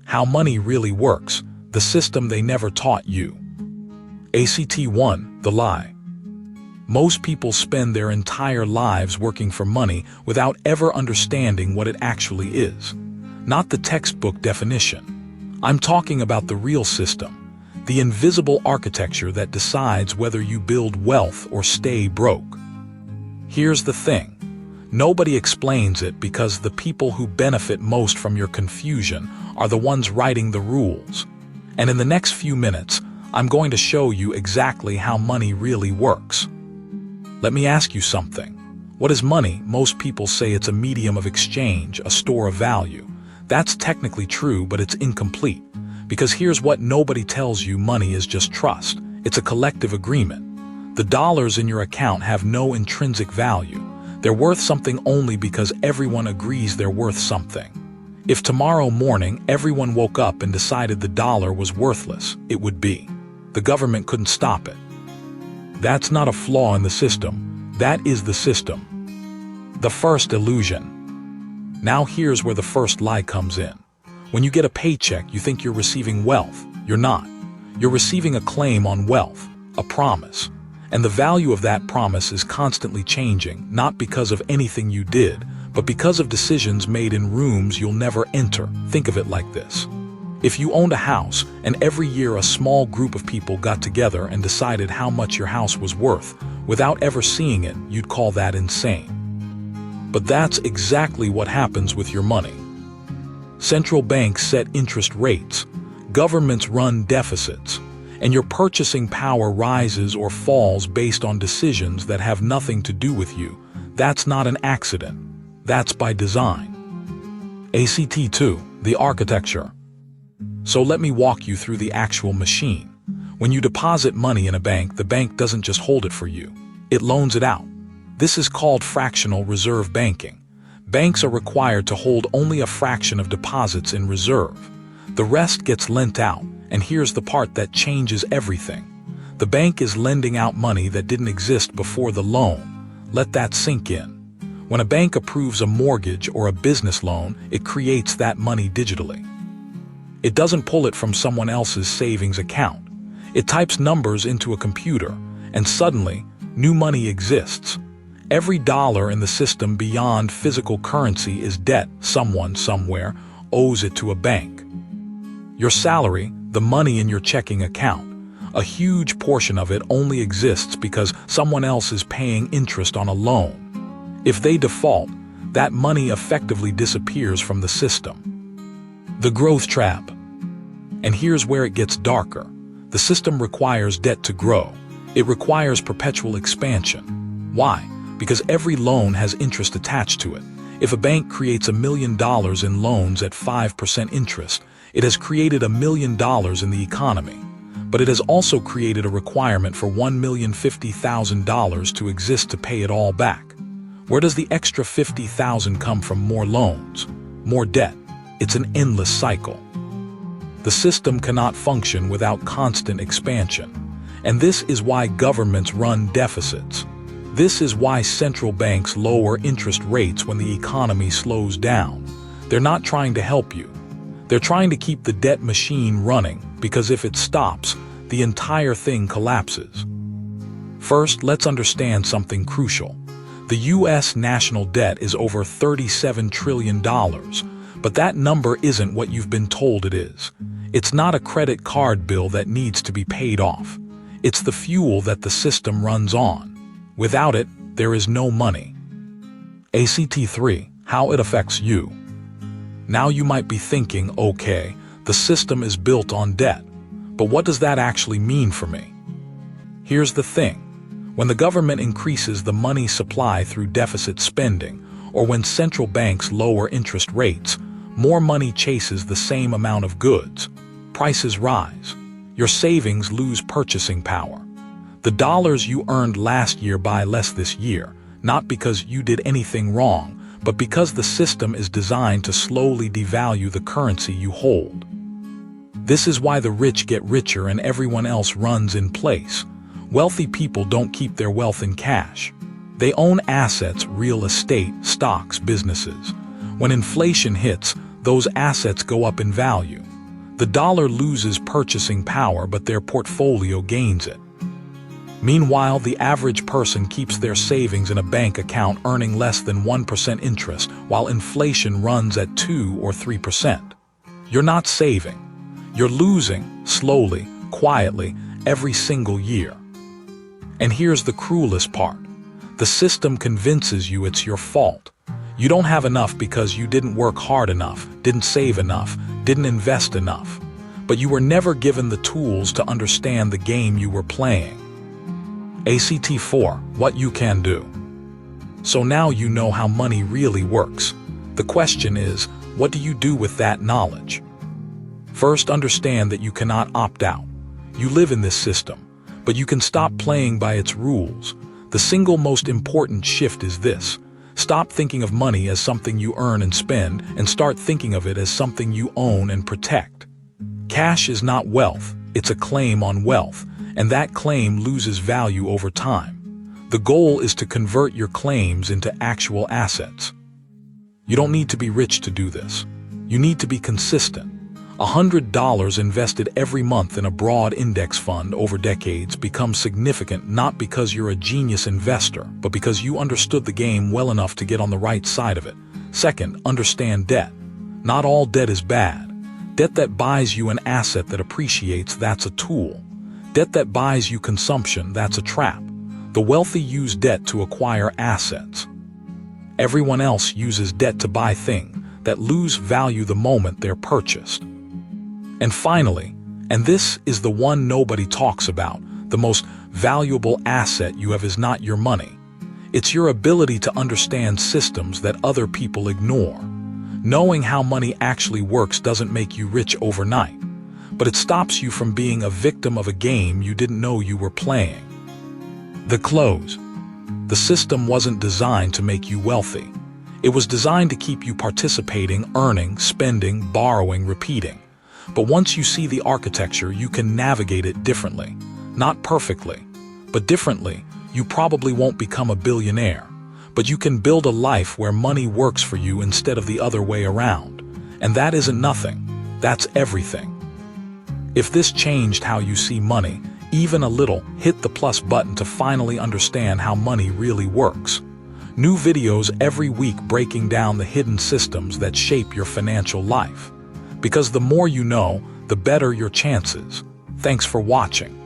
How money really works, the system they never taught you. ACT 1, the lie. Most people spend their entire lives working for money without ever understanding what it actually is. Not the textbook definition. I'm talking about the real system, the invisible architecture that decides whether you build wealth or stay broke. Here's the thing. Nobody explains it because the people who benefit most from your confusion are the ones writing the rules. And in the next few minutes, I'm going to show you exactly how money really works. Let me ask you something. What is money? Most people say it's a medium of exchange, a store of value. That's technically true, but it's incomplete. Because here's what nobody tells you: money is just trust. It's a collective agreement. The dollars in your account have no intrinsic value. They're worth something only because everyone agrees they're worth something. If tomorrow morning everyone woke up and decided the dollar was worthless, it would be. The government couldn't stop it. That's not a flaw in the system. That is the system. The first illusion. Now here's where the first lie comes in. When you get a paycheck, you think you're receiving wealth. You're not. You're receiving a claim on wealth, a promise. And the value of that promise is constantly changing, not because of anything you did, but because of decisions made in rooms you'll never enter. Think of it like this. If you owned a house, and every year a small group of people got together and decided how much your house was worth, without ever seeing it, you'd call that insane. But that's exactly what happens with your money. Central banks set interest rates, governments run deficits, and your purchasing power rises or falls based on decisions that have nothing to do with you. That's not an accident. That's by design. ACT 2, the architecture. So let me walk you through the actual machine. When you deposit money in a bank, the bank doesn't just hold it for you. It loans it out. This is called fractional reserve banking. Banks are required to hold only a fraction of deposits in reserve. The rest gets lent out. And here's the part that changes everything. The bank is lending out money that didn't exist before the loan. Let that sink in. When a bank approves a mortgage or a business loan, it creates that money digitally. It doesn't pull it from someone else's savings account. It types numbers into a computer, and suddenly, new money exists. Every dollar in the system beyond physical currency is debt. Someone, somewhere, owes it to a bank. Your salary, the money in your checking account, a huge portion of it only exists because someone else is paying interest on a loan. If they default, that money effectively disappears from the system. The growth trap. And here's where it gets darker. The system requires debt to grow. It requires perpetual expansion. Why? Because every loan has interest attached to it. If a bank creates $1 million in loans at 5% interest, it has created $1 million in the economy, but it has also created a requirement for $1,050,000 to exist to pay it all back. Where does the extra $50,000 come from? More loans, more debt. It's an endless cycle. The system cannot function without constant expansion, and this is why governments run deficits. This is why central banks lower interest rates when the economy slows down. They're not trying to help you. They're trying to keep the debt machine running, because if it stops, the entire thing collapses. First, let's understand something crucial. The U.S. national debt is over $37 trillion, but that number isn't what you've been told it is. It's not a credit card bill that needs to be paid off. It's the fuel that the system runs on. Without it, there is no money. ACT 3, how it affects you. Now you might be thinking, okay, the system is built on debt, but what does that actually mean for me? Here's the thing. When the government increases the money supply through deficit spending, or when central banks lower interest rates, more money chases the same amount of goods. Prices rise. Your savings lose purchasing power. The dollars you earned last year buy less this year, not because you did anything wrong, but because the system is designed to slowly devalue the currency you hold. This is why the rich get richer and everyone else runs in place. Wealthy people don't keep their wealth in cash. They own assets, real estate, stocks, businesses. When inflation hits, those assets go up in value. The dollar loses purchasing power, but their portfolio gains it. Meanwhile, the average person keeps their savings in a bank account earning less than 1% interest, while inflation runs at 2 or 3%. You're not saving. You're losing, slowly, quietly, every single year. And here's the cruelest part. The system convinces you it's your fault. You don't have enough because you didn't work hard enough, didn't save enough, didn't invest enough. But you were never given the tools to understand the game you were playing. ACT 4, what you can do. So now you know how money really works. The question is, what do you do with that knowledge? First, understand that you cannot opt out. You live in this system, but you can stop playing by its rules. The single most important shift is this. Stop thinking of money as something you earn and spend, and start thinking of it as something you own and protect. Cash is not wealth, it's a claim on wealth, and that claim loses value over time. The goal is to convert your claims into actual assets. You don't need to be rich to do this. You need to be consistent. $100 invested every month in a broad index fund over decades becomes significant not because you're a genius investor, but because you understood the game well enough to get on the right side of it. Second, understand debt. Not all debt is bad. Debt that buys you an asset that appreciates, that's a tool. Debt that buys you consumption, that's a trap. The wealthy use debt to acquire assets. Everyone else uses debt to buy things that lose value the moment they're purchased. And finally, and this is the one nobody talks about, the most valuable asset you have is not your money. It's your ability to understand systems that other people ignore. Knowing how money actually works doesn't make you rich overnight, but it stops you from being a victim of a game you didn't know you were playing. The close. The system wasn't designed to make you wealthy. It was designed to keep you participating, earning, spending, borrowing, repeating. But once you see the architecture, you can navigate it differently. Not perfectly, but differently. You probably won't become a billionaire, but you can build a life where money works for you instead of the other way around. And that isn't nothing. That's everything. If this changed how you see money, even a little, hit the plus button to finally understand how money really works. New videos every week breaking down the hidden systems that shape your financial life. Because the more you know, the better your chances. Thanks for watching.